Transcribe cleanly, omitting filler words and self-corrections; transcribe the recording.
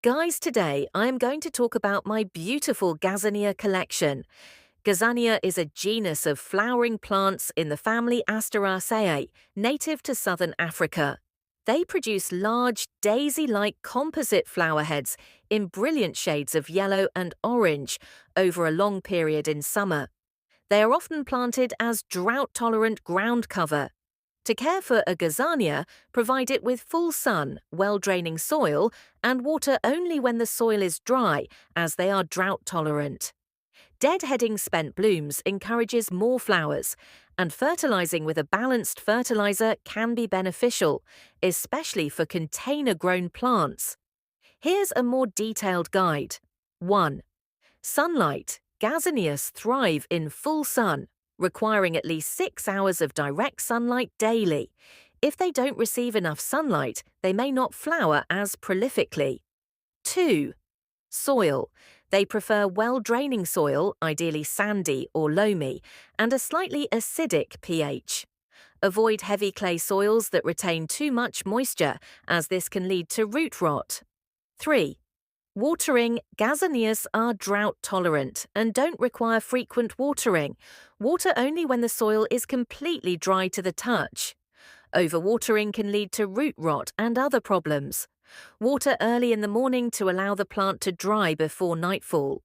Guys, today I am going to talk about my beautiful Gazania collection. Gazania is a genus of flowering plants in the family Asteraceae, native to southern Africa. They produce large, daisy-like composite flower heads in brilliant shades of yellow and orange over a long period in summer. They are often planted as drought-tolerant ground cover. To care for a Gazania, provide it with full sun, well-draining soil, and water only when the soil is dry, as they are drought-tolerant. Deadheading spent blooms encourages more flowers, and fertilizing with a balanced fertilizer can be beneficial, especially for container-grown plants. Here's a more detailed guide. 1. Sunlight. Gazanias thrive in full sun, requiring at least 6 hours of direct sunlight daily. If they don't receive enough sunlight, they may not flower as prolifically. 2. Soil. They prefer well-draining soil, ideally sandy or loamy, and a slightly acidic pH. Avoid heavy clay soils that retain too much moisture, as this can lead to root rot. 3. Watering. Gazanias are drought-tolerant and don't require frequent watering. Water only when the soil is completely dry to the touch. Overwatering can lead to root rot and other problems. Water early in the morning to allow the plant to dry before nightfall.